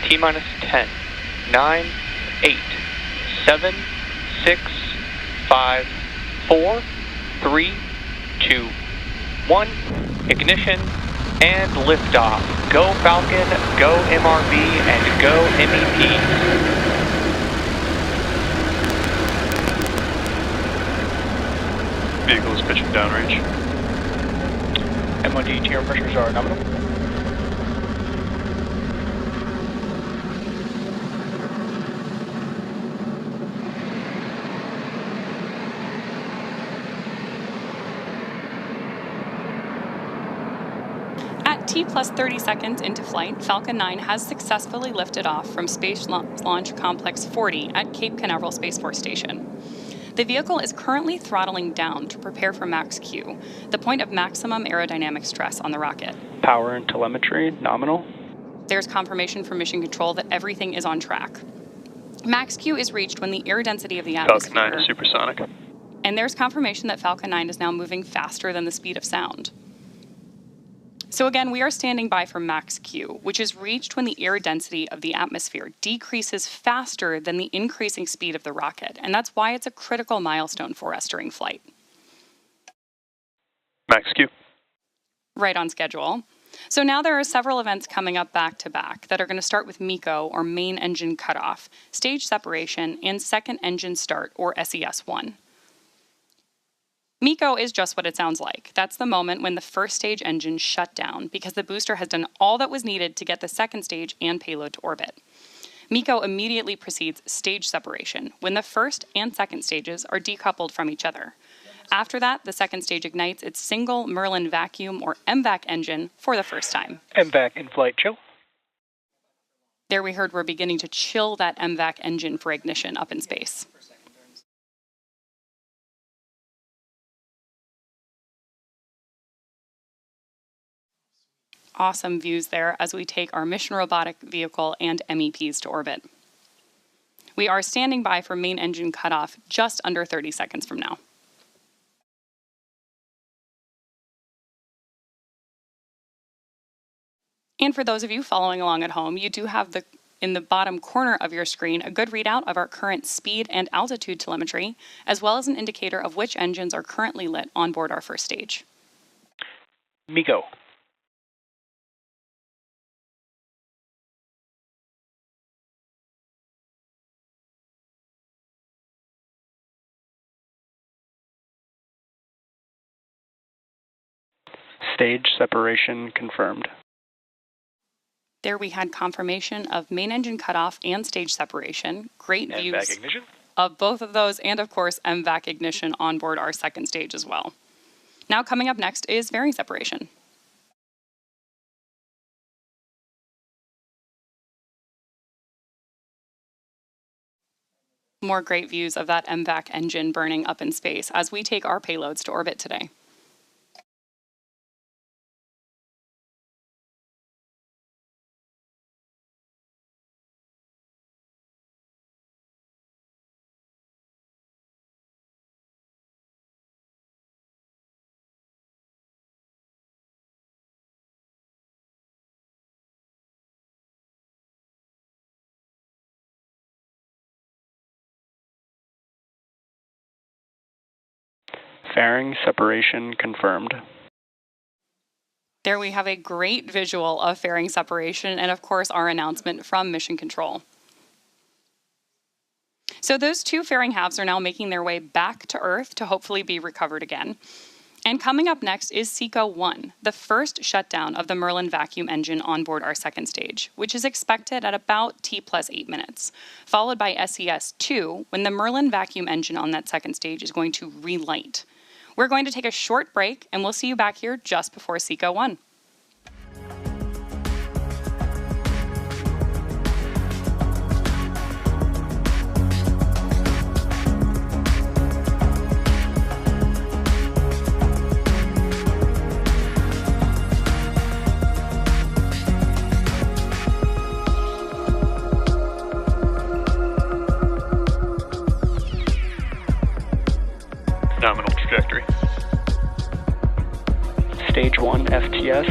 T-minus 10, 9, 8, 7, 6, 5, 4, 3, 2, 1. Ignition and liftoff. Go Falcon, go MRV, and go MEP. Vehicle is pitching downrange. MOD TR pressures are nominal. At T plus 30 seconds into flight, Falcon 9 has successfully lifted off from Space Launch Complex 40 at Cape Canaveral Space Force Station. The vehicle is currently throttling down to prepare for max Q, the point of maximum aerodynamic stress on the rocket. Power and telemetry, nominal. There's confirmation from Mission Control that everything is on track. Max Q is reached when the air density of the atmosphere... Falcon 9 is supersonic. And there's confirmation that Falcon 9 is now moving faster than the speed of sound. So again, we are standing by for max Q, which is reached when the air density of the atmosphere decreases faster than the increasing speed of the rocket, and that's why it's a critical milestone for us during flight. Max Q. Right on schedule. So now there are several events coming up back to back that are going to start with MECO, or main engine cutoff, stage separation, and second engine start, or SES-1. MECO is just what it sounds like. That's the moment when the first stage engine shut down because the booster has done all that was needed to get the second stage and payload to orbit. MECO immediately precedes stage separation, when the first and second stages are decoupled from each other. After that, the second stage ignites its single Merlin vacuum, or MVAC engine, for the first time. MVAC in flight chill. There we heard we're beginning to chill that MVAC engine for ignition up in space. Awesome views there as we take our mission robotic vehicle and MEPs to orbit. We are standing by for main engine cutoff just under 30 seconds from now. And for those of you following along at home, you do have in the bottom corner of your screen a good readout of our current speed and altitude telemetry, as well as an indicator of which engines are currently lit on board our first stage. MECO. Stage separation confirmed. There we had confirmation of main engine cutoff and stage separation. Great views MVAC ignition of both of those, and of course MVAC ignition on board our second stage as well. Now coming up next is fairing separation. More great views of that MVAC engine burning up in space as we take our payloads to orbit today. Fairing separation confirmed. There we have a great visual of fairing separation and of course our announcement from Mission Control. So those two fairing halves are now making their way back to Earth to hopefully be recovered again. And coming up next is SECO-1, the first shutdown of the Merlin vacuum engine on board our second stage, which is expected at about T plus 8 minutes, followed by SES-2, when the Merlin vacuum engine on that second stage is going to relight. We're going to take a short break, and we'll see you back here just before SECO-1. Nominal trajectory. Stage 1 FTS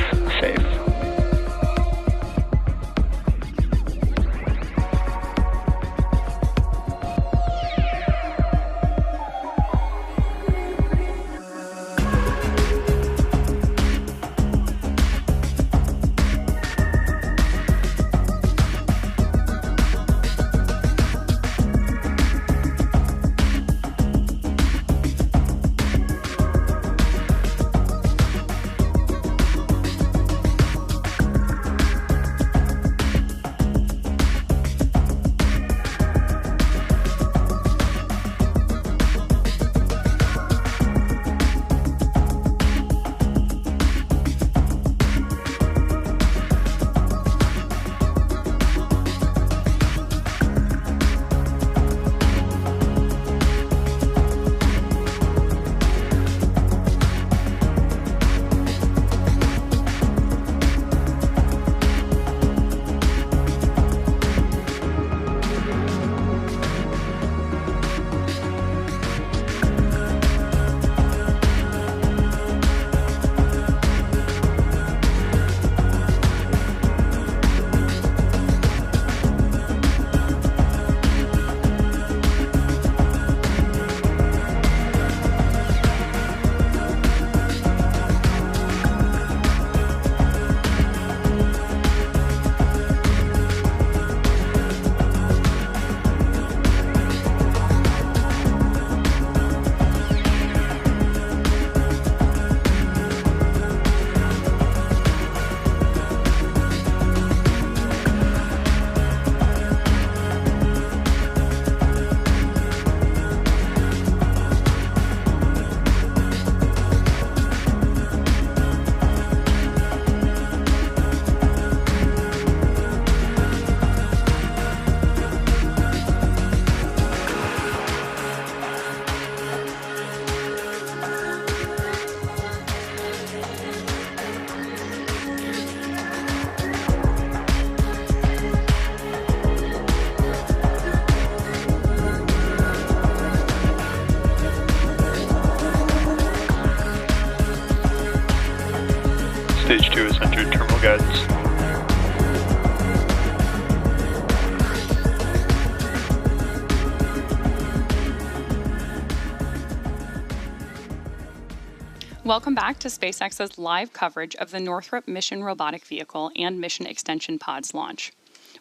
Welcome back to SpaceX's live coverage of the Northrop Mission Robotic Vehicle and Mission Extension Pod's launch.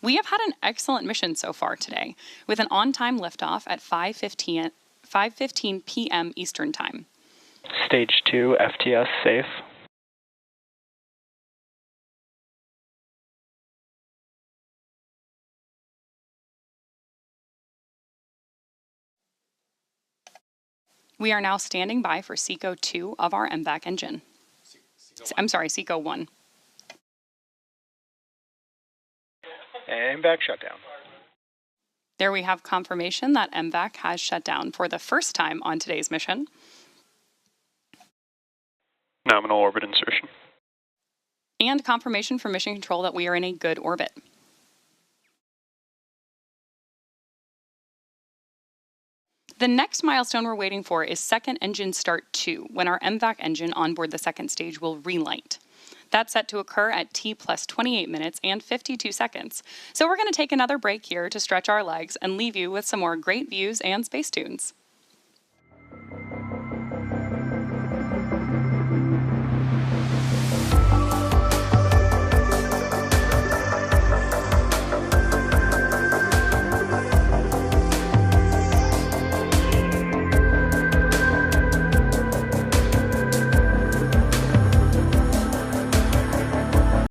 We have had an excellent mission so far today, with an on-time liftoff at 5:15 p.m. Eastern Time. Stage 2, FTS safe. We are now standing by for SECO 2 of our MVAC engine. I'm sorry, SECO 1. And back shutdown. There we have confirmation that MVAC has shut down for the first time on today's mission. Nominal orbit insertion. And confirmation from Mission Control that we are in a good orbit. The next milestone we're waiting for is second engine start 2, when our MVAC engine on board the second stage will relight. That's set to occur at T plus 28 minutes and 52 seconds. So we're going to take another break here to stretch our legs and leave you with some more great views and space tunes.